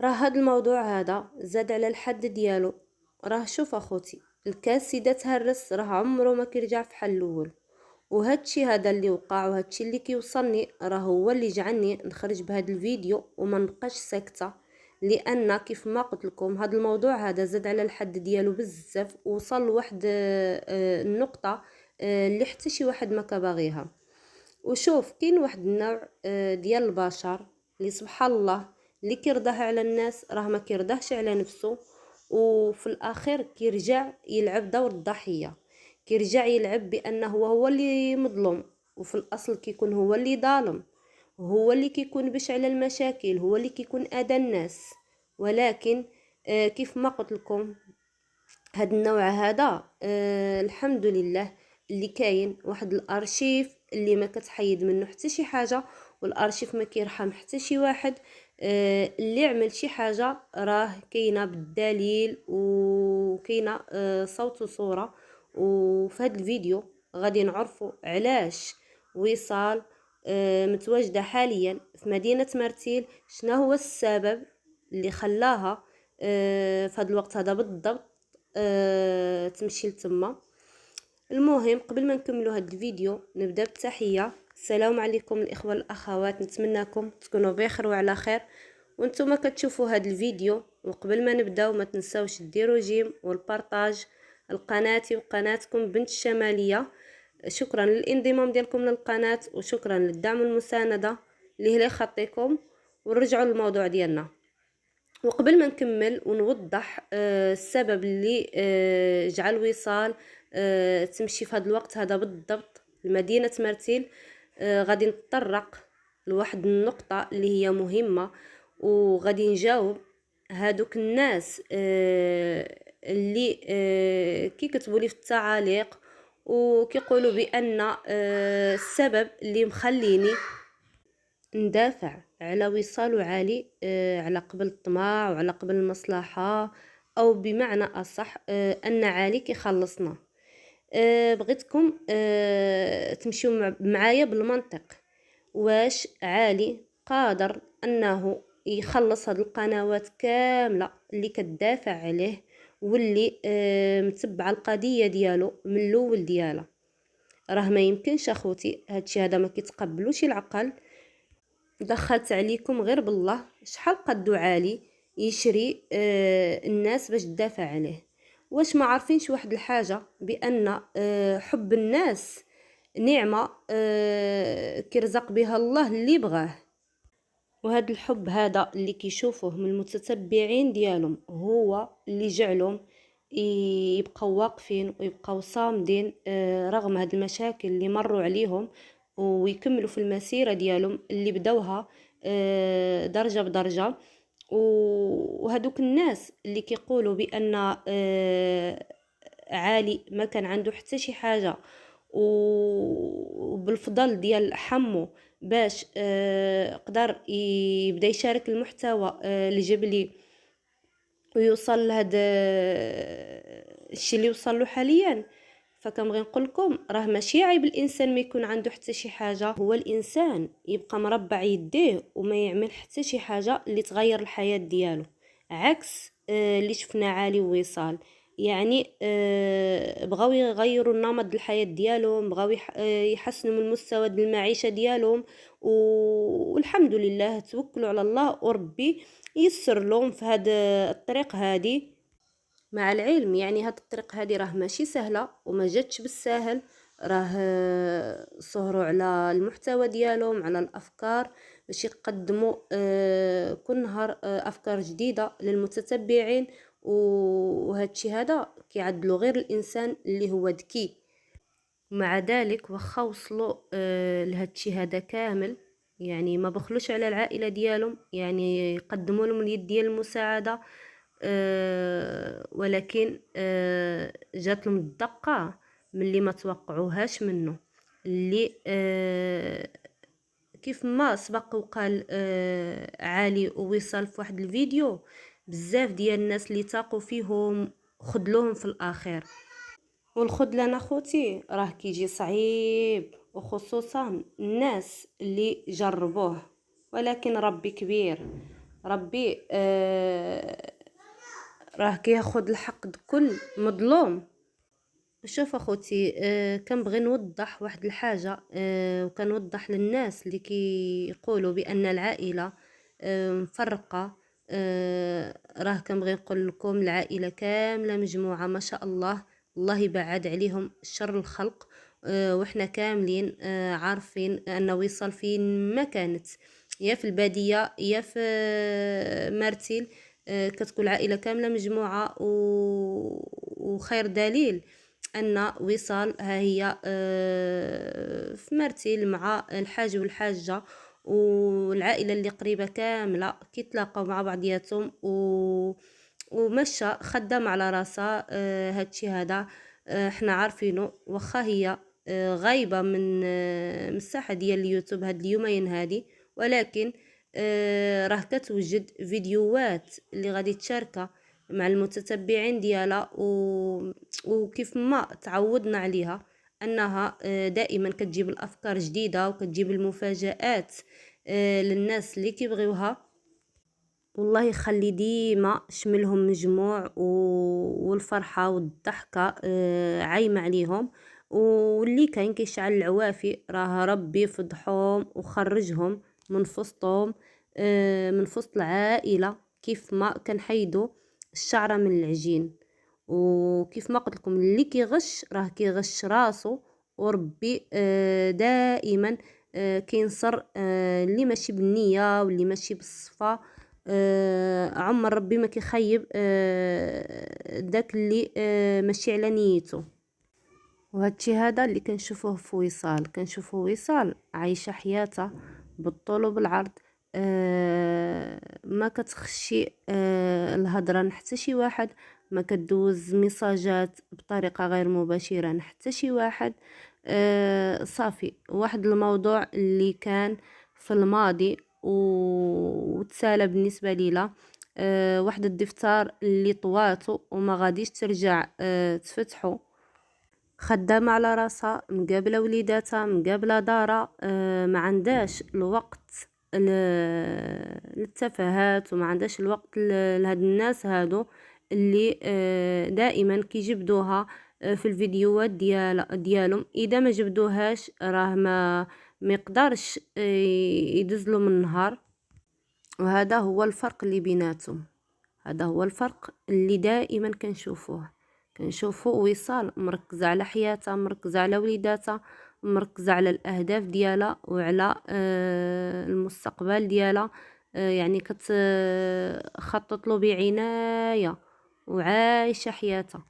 راه هاد الموضوع هذا زاد على الحد ديالو. راه شوف اخوتي، الكاس اذا تهرس راه عمره ما كيرجع في حل الاول. وهادشي هذا اللي وقع وهادشي اللي كيوصلني راه هو اللي جعلني نخرج بهذا الفيديو وما نبقاش ساكته. لان كيف ما قلت لكم هذا الموضوع هذا زاد على الحد ديالو بزاف ووصل لواحد النقطه اللي حتى شي واحد ما كباغيها. وشوف كاين واحد النوع ديال البشر اللي سبحان الله اللي كيرضاه على الناس راه ما كيرضاهش على نفسه. وفي الاخير كيرجع يلعب دور الضحيه، كيرجع يلعب بانه هو اللي مظلوم، وفي الاصل كيكون هو اللي ظالم، هو اللي كيكون باش على المشاكل، هو اللي كيكون اذى الناس. ولكن كيف ما قلت لكم هاد النوع هذا الحمد لله اللي كاين واحد الارشيف اللي ما كتحيد منه حتى شي حاجه، والارشيف ما كيرحم حتى شي واحد. اللي عمل شي حاجه راه كاينه بالدليل وكاينه صوت وصوره. وفي هذا الفيديو غادي نعرفوا علاش وصال متواجده حاليا في مدينه مرتيل، شنو هو السبب اللي خلاها في هذا الوقت هذا بالضبط تمشي لتما. المهم قبل ما نكملوا هذا الفيديو نبدا بالتحيه. السلام عليكم الاخوه الاخوات، نتمنىكم تكونوا بخير وعلى خير وانتم كتشوفوا هذا الفيديو. وقبل ما نبداو ما تنساوش ديروا جيم والبارطاج لقناتي وقناتكم بنت الشماليه. شكرا للانضمام ديالكم للقناه وشكرا للدعم والمسانده اللي لا يخطيكم. ونرجعوا للموضوع ديالنا. وقبل ما نكمل ونوضح السبب اللي جعل وصال تمشي في هذا الوقت هذا بالضبط لمدينة مرتيل، غادي نتطرق لواحد النقطة اللي هي مهمة، وغادي نجاوب هادوك الناس اللي كيكتبوا لي في التعاليق وكيقولوا بأن السبب اللي مخليني ندافع على وصال وعالي على قبل الطمع وعلى قبل المصلحة، أو بمعنى أصح أن عالي كيخلصنا. بغيتكم تمشيو معايا بالمنطق. واش عالي قادر أنه يخلص هاد القنوات كاملة اللي كتدافع عليه واللي متبعة القضية ديالو من الأول ديالها؟ راه ما يمكنش اخوتي، هادشي هذا ما كيتقبلوش العقل. دخلت عليكم غير بالله شحال قدو عالي يشري الناس باش تدافع عليه؟ واش ما عارفينش واحد الحاجة بأن حب الناس نعمة كيرزق بها الله اللي بغاه؟ وهذا الحب هذا اللي كيشوفوه من المتتبعين ديالهم هو اللي جعلهم يبقوا واقفين ويبقوا صامدين رغم هاد المشاكل اللي مروا عليهم، ويكملوا في المسيرة ديالهم اللي بدوها درجة بدرجة. وهادوك الناس اللي كيقولوا بأن عالي ما كان عنده حتى شي حاجة وبالفضل ديال حمو باش قدر يبدا يشارك المحتوى الجبلي ويوصل لهذا الشيء اللي وصل له حاليا. فكنبغي نقول لكم راه ماشي عيب الانسان ما يكون عنده حتى شي حاجه، هو الانسان يبقى مربع يديه وما يعمل حتى شي حاجه اللي تغير الحياه ديالو، عكس اللي شفنا عالي ووصال. يعني بغاو يغيروا النمط الحياه ديالهم، بغاو يحسنوا من مستوى المعيشه ديالهم، والحمد لله توكلوا على الله وربي يسر لهم في هذا الطريق هذه. مع العلم يعني هاد الطريق هذه راه ماشي سهله وما جاتش بالساهل، راه صهروا على المحتوى ديالهم، على الافكار باش يقدموا كل نهار افكار جديده للمتتبعين. وهادشي هذا كيعدلو غير الانسان اللي هو ذكي. مع ذلك واخا وصلوا لهادشي هذا كامل، يعني ما بخلوش على العائله ديالهم، يعني يقدموا لهم اليد ديال المساعده. ولكن جات لهم الدقه من اللي ما توقعوهاش منه، اللي كيف ما سبق وقال عالي ووصل في واحد الفيديو، بزاف ديال الناس اللي تاقوا فيهم خذلوهم في الاخير. والخذلان اخوتي راه كيجي صعيب، وخصوصا الناس اللي جربوه، ولكن ربي كبير ربي راه كياخد الحق كل مظلوم. شوف اخوتي، كنبغي نوضح واحد الحاجه، وكنوضح للناس اللي كيقولوا بان العائله مفرقه. راه كنبغي نقول لكم العائله كامله مجموعه ما شاء الله، الله يبعد عليهم شر الخلق. وإحنا كاملين عارفين أن وصال فين ما كانت، يا في البادية يا في مرتين. كتكون العائلة كاملة مجموعة، وخير دليل أن وصال ها هي في مرتين مع الحاج والحاجة والعائلة اللي قريبة كاملة كيتلاقاو مع بعضياتهم، ومشى خدام على راسها. هادشي هذا احنا عارفينه، واخا هي غايبة من الساحة ديال اليوتيوب هاد اليومين هادي، ولكن راه كتوجد فيديوهات اللي غادي تشاركها مع المتتبعين ديالها، وكيف ما تعودنا عليها انها دائما كتجيب الافكار جديدة وكتجيب المفاجآت للناس اللي كيبغيوها. والله يخلي ديما شملهم مجموع، والفرحة والضحكة عايمة عليهم، واللي كاين كيشعل العوافي راه ربي فضحهم وخرجهم من فسطهم، من فسط العائلة، كيف ما كنحيدو الشعرة من العجين. وكيف ما قلت لكم اللي كيغش راه كيغش راسو، وربي دائما كينصر اللي ماشي بالنية واللي ماشي بالصفا. عمر ربي ما كيخيب داك اللي ماشي على نيته. وهادشي هذا اللي كنشوفوه في وصال، كنشوفو وصال عايشة حياتها بالطول وبالعرض. ما كتخشي الهضرة حتى شي واحد، ما كدوز ميساجات بطريقة غير مباشرة حتى شي واحد. صافي، واحد الموضوع اللي كان في الماضي وتسالى بالنسبة ليلا، واحد الدفتر اللي طواتو وما غاديش ترجع تفتحو. خدامة على راسها، مقابلة وليداتها، مقابلة دارها، ما عندهاش الوقت للتفاهات، وما عندهاش الوقت لهاد الناس هادو اللي دائما كيجبدوها في الفيديوهات ديالهم. اذا ما جبدوهاش راه ما يقدرش يدزلو من النهار. وهذا هو الفرق اللي بيناتهم، هذا هو الفرق اللي دائما كنشوفو وصال مركزة على حياتها، مركزة على وليداتها، مركزة على الأهداف ديالها وعلى المستقبل ديالها. يعني كتخطط له بعناية وعايشة حياتها.